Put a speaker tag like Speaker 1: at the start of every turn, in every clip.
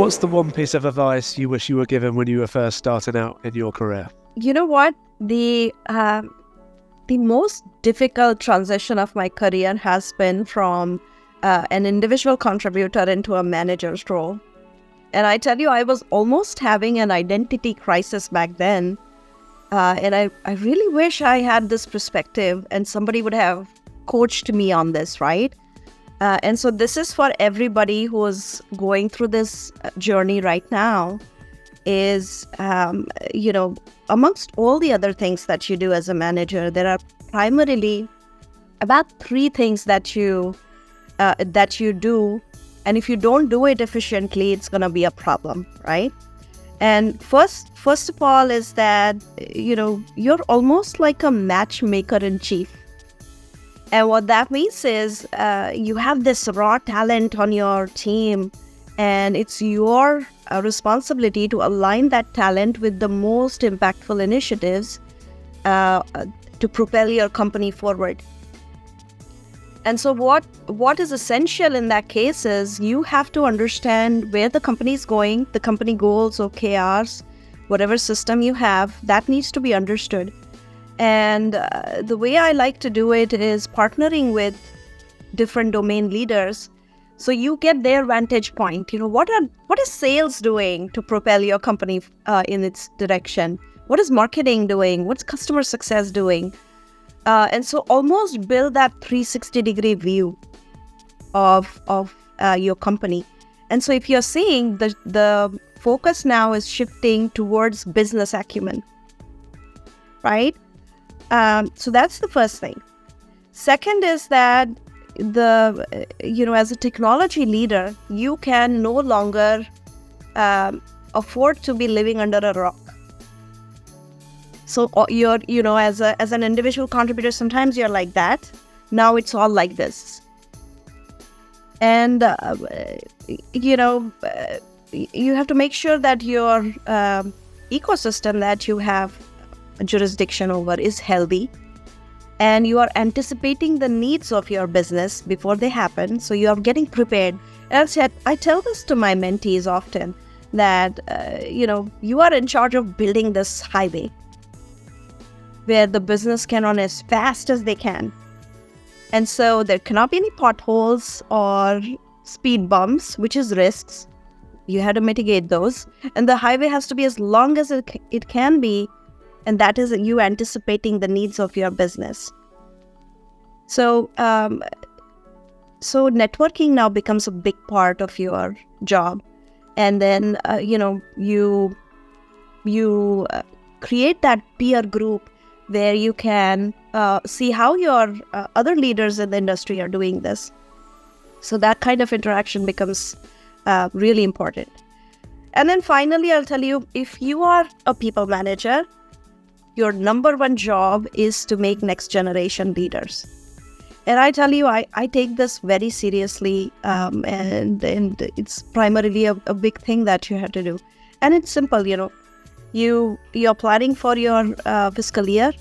Speaker 1: What's the one piece of advice you wish you were given when you were first starting out in your career?
Speaker 2: You know what? The most difficult transition of my career has been from an individual contributor into a manager's role. And I tell you, I was almost having an identity crisis back then. And I really wish I had this perspective and somebody would have coached me on this, right? And so this is for everybody who is going through this journey right now is, amongst all the other things that you do as a manager, there are primarily about 3 things that you do. And if you don't do it efficiently, it's going to be a problem, right? And first of all is that, you're almost like a matchmaker in chief. And what that means is you have this raw talent on your team, and it's your responsibility to align that talent with the most impactful initiatives to propel your company forward. And so what is essential in that case is you have to understand where the company is going, the company goals, OKRs, whatever system you have, that needs to be understood. And the way I like to do it is partnering with different domain leaders so you get their vantage point. What is sales doing to propel your company in its direction? What is marketing doing? What's customer success doing? And so almost build that 360-degree view of your company. And so if you're seeing the focus now is shifting towards business acumen, right? So that's the first thing. Second is that as a technology leader, you can no longer afford to be living under a rock. So you're, as an individual contributor, sometimes you're like that. Now it's all like this. And, you have to make sure that your ecosystem that you have jurisdiction over is healthy. And you are anticipating the needs of your business before they happen. So you are getting prepared. And I tell this to my mentees often that, you are in charge of building this highway where the business can run as fast as they can. And so there cannot be any potholes or speed bumps, which is risks. You have to mitigate those. And the highway has to be as long as it can be. And that is you anticipating the needs of your business. So networking now becomes a big part of your job. And then, you create that peer group where you can see how your other leaders in the industry are doing this. So that kind of interaction becomes really important. And then finally, I'll tell you, if you are a people manager, your number one job is to make next generation leaders. And I tell you, I take this very seriously, and it's primarily a big thing that you have to do. And it's simple, you're planning for your fiscal year.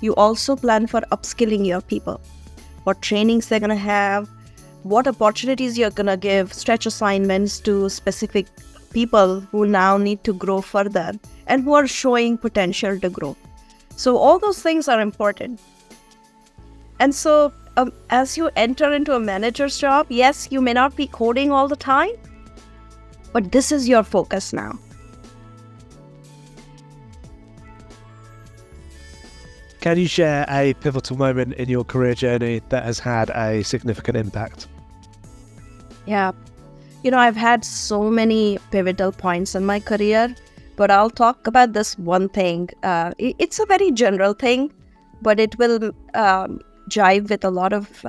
Speaker 2: You also plan for upskilling your people, what trainings they're going to have, what opportunities you're going to give, stretch assignments to specific people who now need to grow further and who are showing potential to grow. So all those things are important. And so as you enter into a manager's job, yes, you may not be coding all the time, but this is your focus now.
Speaker 1: Can you share a pivotal moment in your career journey that has had a significant impact?
Speaker 2: Yeah. I've had so many pivotal points in my career, but I'll talk about this one thing. It's a very general thing, but it will jive with a lot of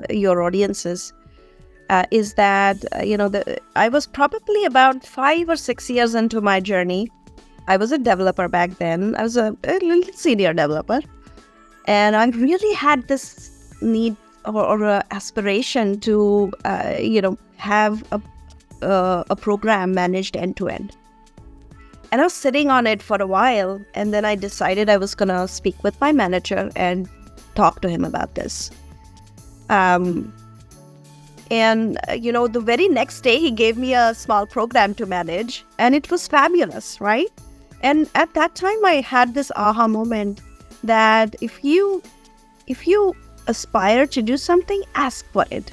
Speaker 2: your audiences. Is that, I was probably about 5 or 6 years into my journey. I was a developer back then. I was a little senior developer. And I really had this need or aspiration to, have a program managed end to end. And I was sitting on it for a while, and then I decided I was going to speak with my manager and talk to him about this. And, the very next day, he gave me a small program to manage, and it was fabulous, right? And at that time, I had this aha moment that if you aspire to do something, ask for it.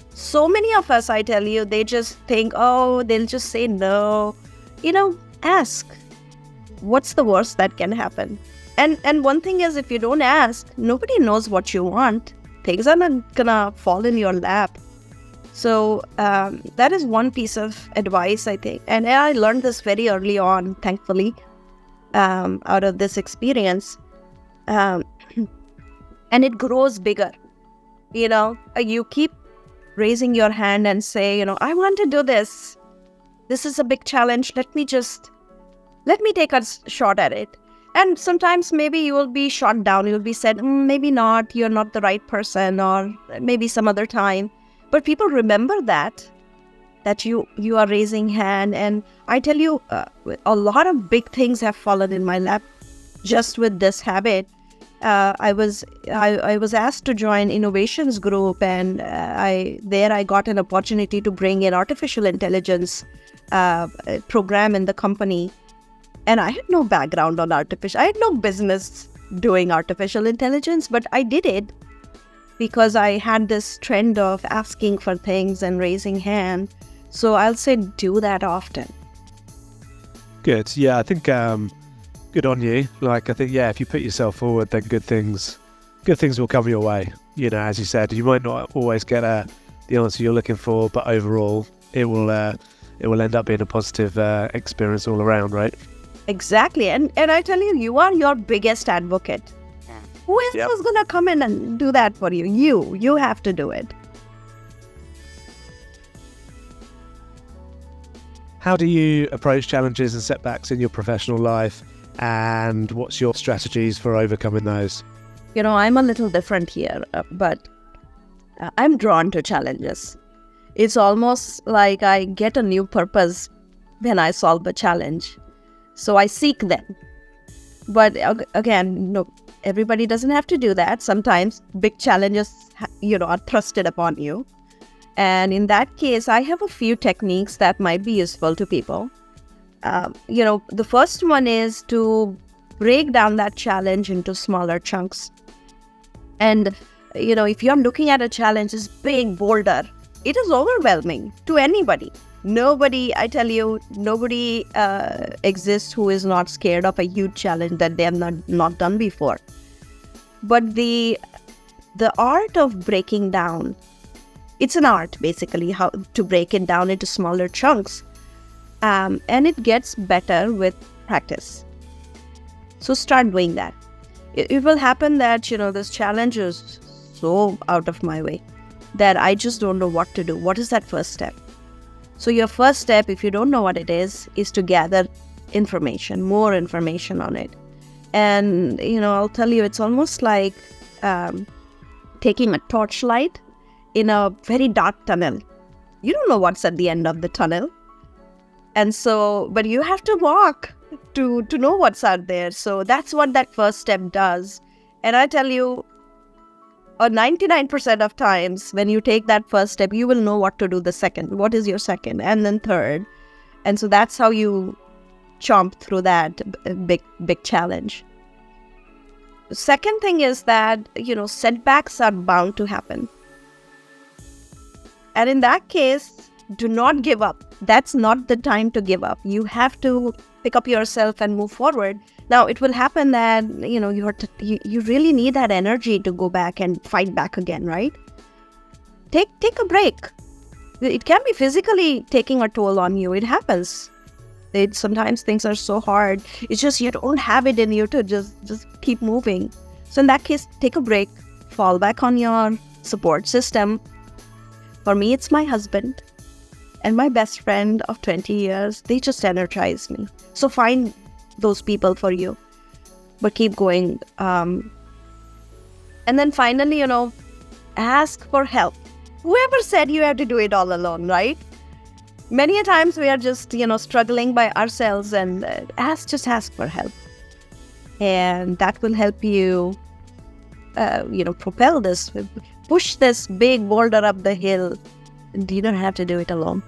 Speaker 2: So many of us, I tell you, they just think, oh, they'll just say no. Ask. What's the worst that can happen? And one thing is, if you don't ask, nobody knows what you want. Things are not gonna fall in your lap. So that is one piece of advice, I think. And I learned this very early on, thankfully, out of this experience. And it grows bigger. You keep raising your hand and say, I want to do this. This is a big challenge. Let me take a shot at it. And sometimes maybe you will be shot down. You'll be said, maybe not. You're not the right person, or maybe some other time. But people remember that you are raising hand. And I tell you, a lot of big things have fallen in my lap just with this habit. I was asked to join innovations group, and I got an opportunity to bring in artificial intelligence program in the company. And I had no background on artificial. I had no business doing artificial intelligence, but I did it because I had this trend of asking for things and raising hand. So I'll say do that often.
Speaker 1: Good. Yeah, I think good on you. I think, if you put yourself forward, then good things will come your way. As you said, you might not always get the answer you're looking for, but overall, it will end up being a positive experience all around, right?
Speaker 2: Exactly. And I tell you, you are your biggest advocate. Who else was going to come in and do that for you? You have to do it.
Speaker 1: How do you approach challenges and setbacks in your professional life? And what's your strategies for overcoming those?
Speaker 2: I'm a little different here, but I'm drawn to challenges. It's almost like I get a new purpose when I solve a challenge. So I seek them. But again, no, everybody doesn't have to do that. Sometimes big challenges, are thrusted upon you. And in that case, I have a few techniques that might be useful to people. The first one is to break down that challenge into smaller chunks. And, if you're looking at a challenge, this big boulder, it is overwhelming to anybody. Nobody exists who is not scared of a huge challenge that they have not done before. But the art of breaking down, it's an art basically, how to break it down into smaller chunks. And it gets better with practice. So start doing that. It will happen that, this challenge is so out of my way that I just don't know what to do. What is that first step? So your first step, if you don't know what it is to gather information, more information on it. And, I'll tell you, it's almost like taking a torchlight in a very dark tunnel. You don't know what's at the end of the tunnel. And so, but you have to walk to know what's out there. So that's what that first step does. And I tell you, 99% of times when you take that first step, you will know what to do the second. What is your second? And then third. And so that's how you chomp through that big challenge. Second thing is that, setbacks are bound to happen. And in that case, do not give up. That's not the time to give up. You have to pick up yourself and move forward. Now, it will happen that, you really need that energy to go back and fight back again, right? Take a break. It can be physically taking a toll on you. It happens. Sometimes things are so hard. It's just you don't have it in you to just keep moving. So in that case, take a break. Fall back on your support system. For me, it's my husband and my best friend of 20 years. They just energize me. So find those people for you, but keep going. And then finally, ask for help. Whoever said you have to do it all alone, right? Many a times we are just, struggling by ourselves, and just ask for help. And that will help you, propel this. push this big boulder up the hill, and you don't have to do it alone.